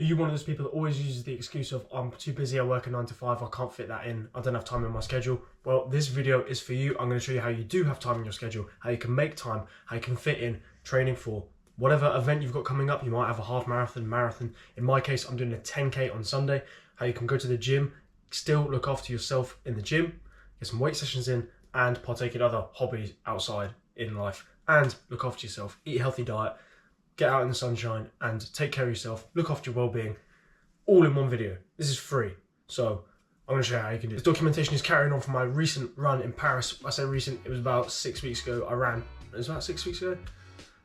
you one of those people that always uses the excuse of, I'm too busy, I work a 9 to 5, I can't fit that in, I don't have time in my schedule? Well, this video is for you. I'm going to show you how you do have time in your schedule, how you can make time, how you can fit in training for whatever event you've got coming up. You might have a half marathon. In my case, I'm doing a 10K on Sunday. How you can go to the gym, still look after yourself in the gym, get some weight sessions in, and partake in other hobbies outside in life, and look after yourself, eat a healthy diet, get out in the sunshine, and take care of yourself, look after your well-being, all in one video. This is free, so I'm going to show you how you can do it. This documentation is carrying on from my recent run in Paris. I say recent, it was about 6 weeks ago. It was about 6 weeks ago?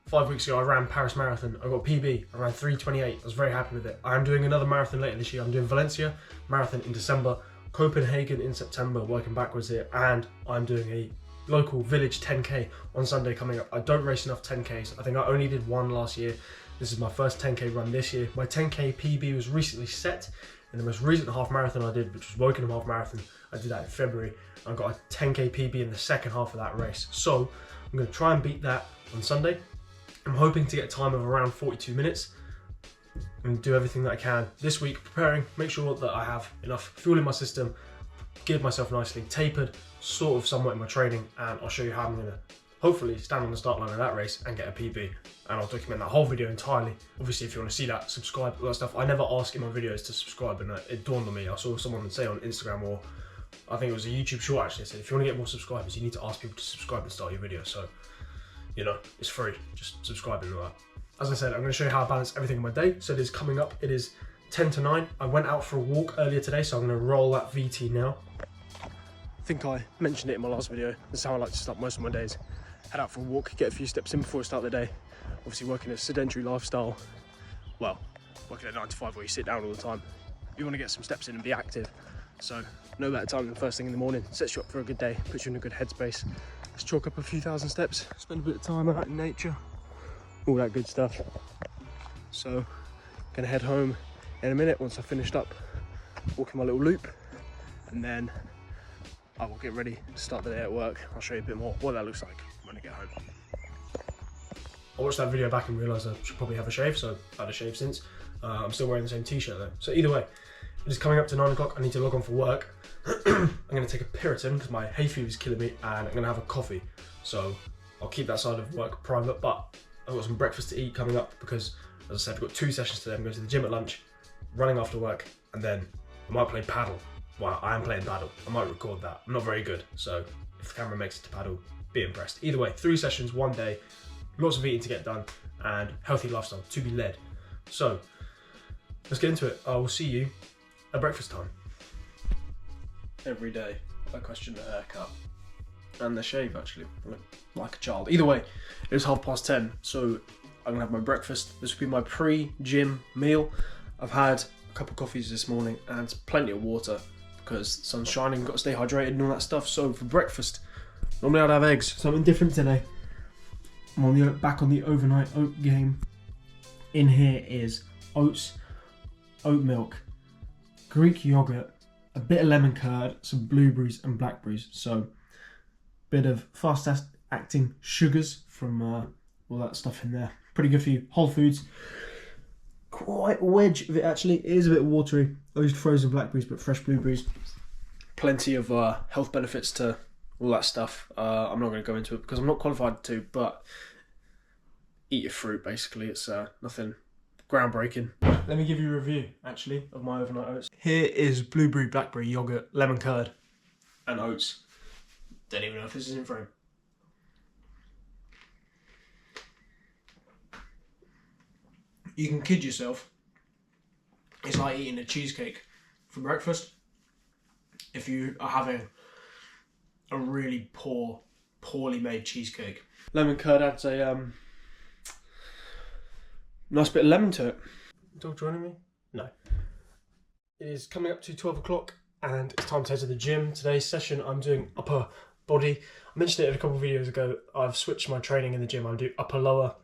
5 weeks ago, I ran Paris Marathon. I got a PB, I ran 3:28. I was very happy with it. I am doing another marathon later this year. I'm doing Valencia Marathon in December, Copenhagen in September, working backwards here, and I'm doing a local village 10K on Sunday coming up. I don't race enough 10Ks. I think I only did one last year. This is my first 10K run this year. My 10K PB was recently set in the most recent half marathon I did, which was Wokingham half marathon. I did that in February. I got a 10K PB in the second half of that race. So I'm going to try and beat that on Sunday. I'm hoping to get a time of around 42 minutes and do everything that I can this week preparing, make sure that I have enough fuel in my system, geared myself nicely, tapered, sort of somewhat in my training, and I'll show you how I'm going to hopefully stand on the start line of that race and get a PB, and I'll document that whole video entirely. Obviously, if you want to see that, subscribe, all that stuff. I never ask in my videos to subscribe, and it dawned on me. I saw someone say on Instagram, or I think it was a YouTube short actually, said if you want to get more subscribers, you need to ask people to subscribe and start your video. So, you know, it's free, just subscribe and all that. As I said, I'm going to show you how I balance everything in my day. So it is coming up, it is 10 to 9. I went out for a walk earlier today, so I'm going to roll that VT now. I think I mentioned it in my last video. This is how I like to start most of my days. Head out for a walk, get a few steps in before I start the day. Obviously working a sedentary lifestyle, well, working a 9 to 5 where you sit down all the time. You want to get some steps in and be active. So no better time than first thing in the morning. Sets you up for a good day, puts you in a good headspace. Let's chalk up a few thousand steps, spend a bit of time out in nature, all that good stuff. So gonna head home in a minute once I've finished up walking my little loop, and then I will get ready to start the day at work. I'll show you a bit more what that looks like when I get home. I watched that video back and realised I should probably have a shave, so I've had a shave since. I'm still wearing the same t-shirt though. So either way, it is coming up to 9 o'clock, I need to log on for work. I'm going to take a Piriton because my hay fever is killing me, and I'm going to have a coffee. So I'll keep that side of work private, but I've got some breakfast to eat coming up because, as I said, I've got 2 sessions today. I'm going to the gym at lunch, running after work, and then I might play paddle. Well, I am playing paddle. I might record that. I'm not very good, so if the camera makes it to paddle, be impressed. Either way, 3 sessions, 1 day, lots of eating to get done, and healthy lifestyle to be led. So let's get into it. I will see you at breakfast time. Every day, I question the haircut and the shave actually, like a child. Either way, it is 10:30, so I'm gonna have my breakfast. This will be my pre-gym meal. I've had a couple of coffees this morning and plenty of water because the sun's shining, got to stay hydrated and all that stuff. So for breakfast, normally I'd have eggs, something different today. I'm back on the overnight oat game. In here is oats, oat milk, Greek yogurt, a bit of lemon curd, some blueberries and blackberries. So bit of fast acting sugars from all that stuff in there. Pretty good for you. Whole foods. Quite a wedge of it actually. It is a bit watery. I used frozen blackberries but fresh blueberries. Plenty of health benefits to all that stuff. I'm not going to go into it because I'm not qualified to, but eat your fruit basically. It's nothing groundbreaking. Let me give you a review actually of my overnight oats. Here is blueberry, blackberry, yogurt, lemon curd and oats. Don't even know if this is in frame. You can kid yourself. It's like eating a cheesecake for breakfast if you are having a really poorly made cheesecake. Lemon curd adds a nice bit of lemon to it. Dog joining me? No. It is coming up to 12 o'clock and it's time to head to the gym. Today's session I'm doing upper body. I mentioned it in a couple of videos ago. I've switched my training in the gym. I do upper lower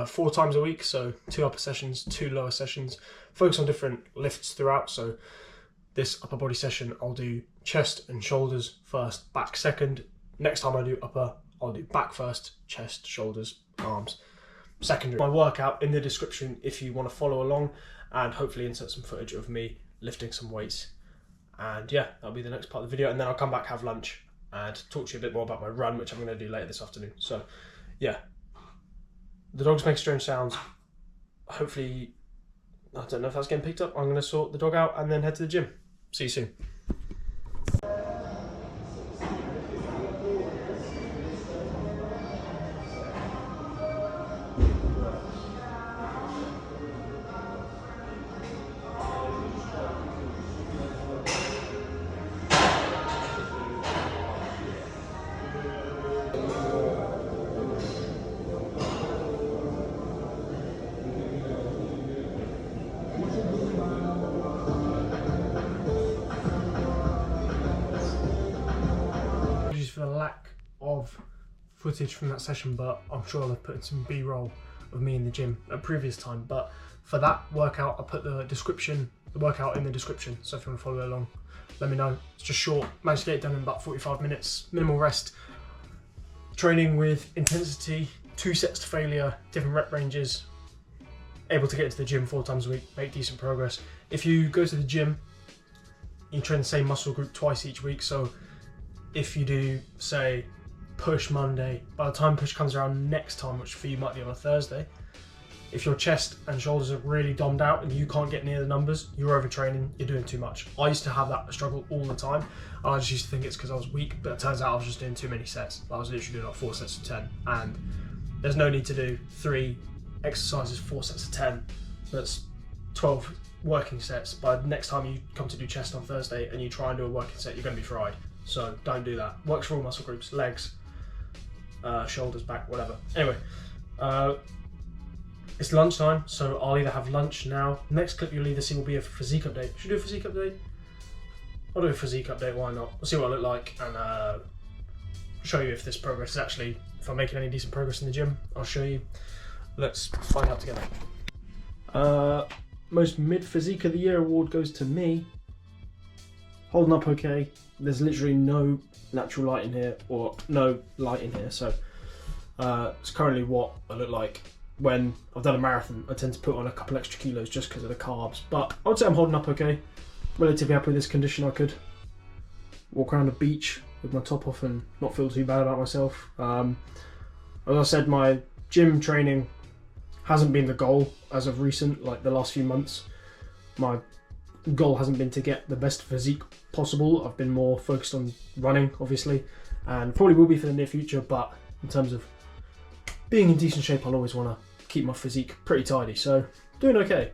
4 times a week, so 2 upper sessions, 2 lower sessions. Focus on different lifts throughout. So this upper body session I'll do chest and shoulders first, back second. Next time I do upper, I'll do back first, chest, shoulders, arms secondary. My workout in the description if you want to follow along, and hopefully insert some footage of me lifting some weights. And yeah, that'll be the next part of the video, and then I'll come back, have lunch, and talk to you a bit more about my run, which I'm going to do later this afternoon. So yeah, the dogs make strange sounds. Hopefully, I don't know if that's getting picked up. I'm going to sort the dog out and then head to the gym. See you soon. For the lack of footage from that session, but I'm sure I'll have put in some B-roll of me in the gym at a previous time. But for that workout, I'll put the workout in the description, so if you want to follow along, let me know. It's just short, managed to get it done in about 45 minutes, minimal rest, training with intensity, 2 sets to failure, different rep ranges, able to get into the gym 4 times a week, make decent progress. If you go to the gym, you train the same muscle group twice each week, so if you do, say, push Monday, by the time push comes around next time, which for you might be on a Thursday, if your chest and shoulders are really domed out and you can't get near the numbers, you're overtraining, you're doing too much. I used to have that struggle all the time. I just used to think it's because I was weak, but it turns out I was just doing too many sets. I was literally doing like 4 sets of 10, and there's no need to do 3 exercises, 4 sets of 10. That's 12 working sets. By the next time you come to do chest on Thursday and you try and do a working set, you're going to be fried. So don't do that. Works for all muscle groups, legs, shoulders, back, whatever. Anyway, it's lunchtime, so I'll either have lunch now. Next clip you'll either see will be a physique update. Should I do a physique update? I'll do a physique update, why not? I'll see what I look like and show you if this progress is actually, if I'm making any decent progress in the gym, I'll show you. Let's find out together. Most mid physique of the year award goes to me. Holding up okay. There's literally no natural light in here, or no light in here, so it's currently what I look like when I've done a marathon. I tend to put on a couple extra kilos just because of the carbs, but I would say I'm holding up okay. Relatively happy with this condition. I could walk around the beach with my top off and not feel too bad about myself. As I said, my gym training hasn't been the goal as of recent, like the last few months. My goal hasn't been to get the best physique possible. I've been more focused on running, obviously, and probably will be for the near future, but in terms of being in decent shape, I'll always want to keep my physique pretty tidy, so doing okay.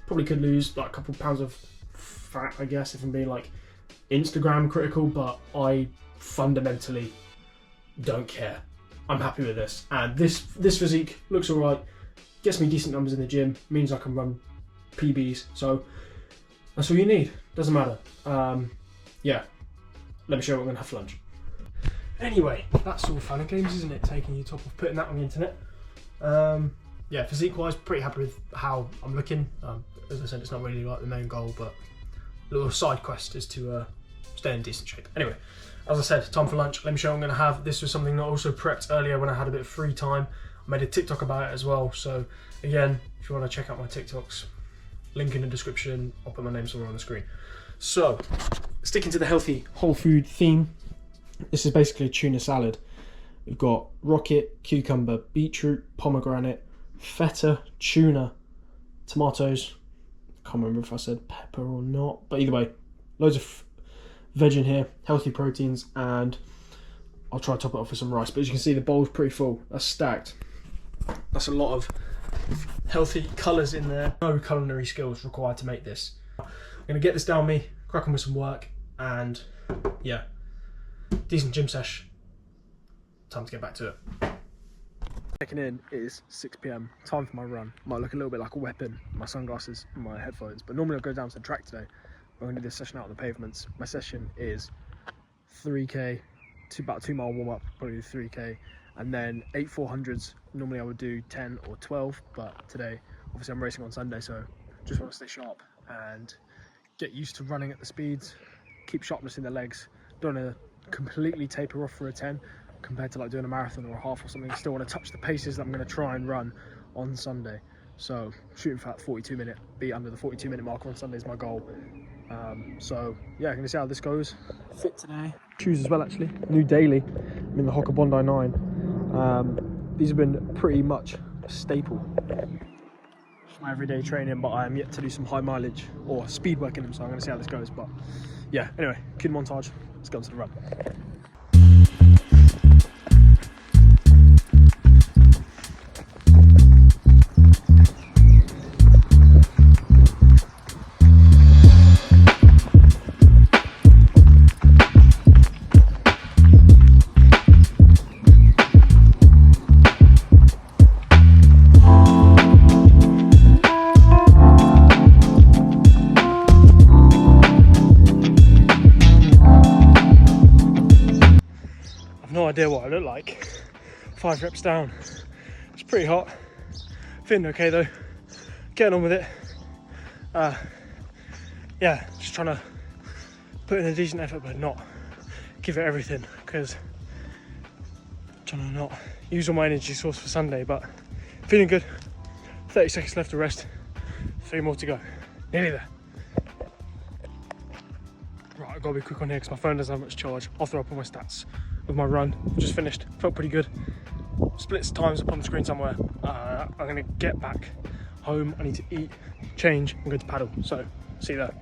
Probably could lose like a couple pounds of fat, I guess, if I'm being like Instagram critical, but I fundamentally don't care. I'm happy with this, and this physique looks alright, gets me decent numbers in the gym, means I can run PBs, so that's all you need. Doesn't matter. Yeah, let me show you what we're gonna have for lunch. Anyway, that's all fun and games, isn't it? Taking your top off, putting that on the internet. Yeah, physique wise, pretty happy with how I'm looking. As I said, it's not really like the main goal, but a little side quest is to stay in decent shape. Anyway, as I said, time for lunch. Let me show you what I'm gonna have. This was something that I also prepped earlier when I had a bit of free time. I made a TikTok about it as well. So again, if you want to check out my TikToks, link in the description. I'll put my name somewhere on the screen. So, sticking to the healthy whole food theme, this is basically a tuna salad. We've got rocket, cucumber, beetroot, pomegranate, feta, tuna, tomatoes. Can't remember if I said pepper or not, but either way, loads of veg in here, healthy proteins, and I'll try to top it off with some rice. But as you can see, the bowl's pretty full. That's stacked. That's a lot of healthy colours in there. No culinary skills required to make this. I'm gonna get this down me, crack on with some work, and yeah, decent gym sesh. Time to get back to it. Checking in, it is 6 PM, time for my run. Might look a little bit like a weapon, my sunglasses and my headphones, but normally I'll go down to the track today. I'm gonna do this session out on the pavements. My session is 3k, about a 2 mile warm up, probably do 3k, and then 8 400s. Normally I would do 10 or 12, but today, obviously I'm racing on Sunday, so just want to stay sharp and get used to running at the speeds, keep sharpness in the legs. Don't want to completely taper off for a 10 compared to like doing a marathon or a half or something. Still want to touch the paces that I'm going to try and run on Sunday. So shooting for that 42-minute, be under the 42-minute mark on Sunday is my goal. So yeah, gonna see how this goes. Fit today. Shoes as well, actually. New daily. I'm in the Hoka Bondi 9. These have been pretty much a staple for my everyday training, but I am yet to do some high mileage or speed work in them, so I'm gonna see how this goes. But yeah, anyway, cue the montage. Let's go on to the run. No idea what I look like. 5 reps down. It's pretty hot. Feeling okay though. Getting on with it. Yeah, just trying to put in a decent effort, but not give it everything, because I'm trying to not use all my energy source for Sunday. But feeling good. 30 seconds left to rest. 3 more to go. Nearly there. Right, I've got to be quick on here because my phone doesn't have much charge. I'll throw up all my stats with my run. Just finished, felt pretty good. Splits times up on the screen somewhere. I'm gonna get back home. I need to eat, change, and go to paddle. So, see you there.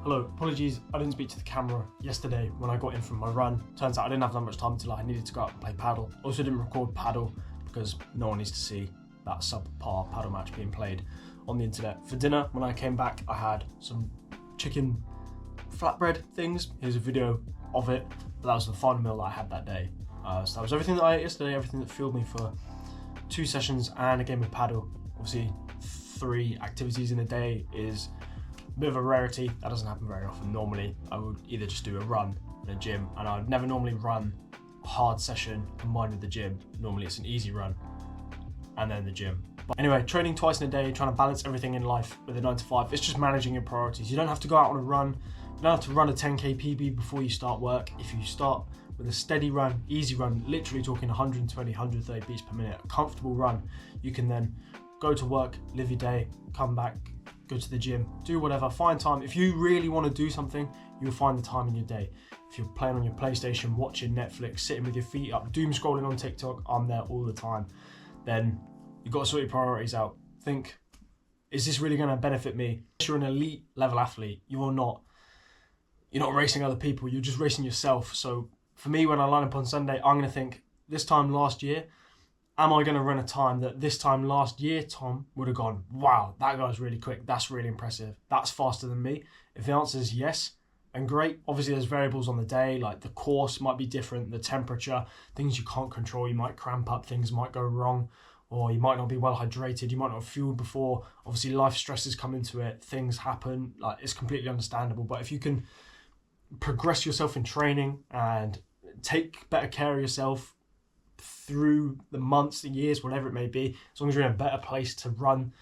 Hello, apologies, I didn't speak to the camera yesterday when I got in from my run. Turns out I didn't have that much time until I needed to go out and play paddle. Also didn't record paddle because no one needs to see that subpar paddle match being played on the internet. For dinner, when I came back, I had some chicken flatbread things. Here's a video of it, but that was the final meal that I had that day. So that was everything that I ate yesterday, everything that fueled me for 2 sessions and a game of paddle. Obviously 3 activities in a day is a bit of a rarity. That doesn't happen very often. Normally I would either just do a run in a gym, and I would never normally run a hard session combined with the gym. Normally it's an easy run and then the gym. But anyway, training twice in a day, trying to balance everything in life with a 9 to 5. It's just managing your priorities. You don't have to go out on a run. You don't have to run a 10k PB before you start work. If you start with a steady run, easy run, literally talking 120, 130 beats per minute, a comfortable run, you can then go to work, live your day, come back, go to the gym, do whatever, find time. If you really want to do something, you'll find the time in your day. If you're playing on your PlayStation, watching Netflix, sitting with your feet up, doom scrolling on TikTok, I'm there all the time. Then you've got to sort your priorities out. Think, is this really going to benefit me? If you're an elite level athlete, you're not racing other people, you're just racing yourself. So for me, when I line up on Sunday, I'm going to think, this time last year, am I going to run a time that this time last year, Tom would have gone, wow, that guy's really quick, that's really impressive, that's faster than me? If the answer is yes, and great. Obviously there's variables on the day, like the course might be different, the temperature, things you can't control, you might cramp up, things might go wrong, or you might not be well hydrated, you might not have fueled before. Obviously life stresses come into it, things happen, like it's completely understandable. But if you can progress yourself in training and take better care of yourself through the months, the years, whatever it may be, as long as you're in a better place to run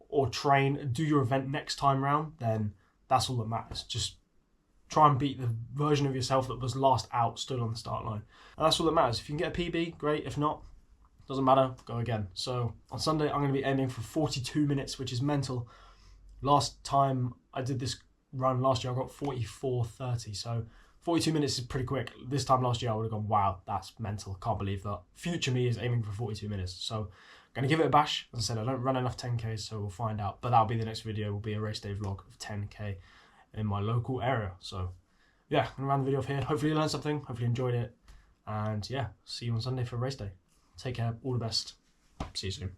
or train, do your event next time round, then that's all that matters. Just try and beat the version of yourself that was last out, stood on the start line. And that's all that matters. If you can get a PB, great. If not, doesn't matter, go again. So on Sunday, I'm going to be aiming for 42 minutes, which is mental. Last time I did this run last year, I got 44:30. So 42 minutes is pretty quick. This time last year, I would have gone, wow, that's mental. Can't believe that. Future me is aiming for 42 minutes. So I'm going to give it a bash. As I said, I don't run enough 10Ks, so we'll find out. But that'll be the next video. Will be a race day vlog of 10K in my local area. So yeah, I'm going to round the video off here. Hopefully you learned something. Hopefully you enjoyed it. And yeah, see you on Sunday for race day. Take care. All the best. See you soon.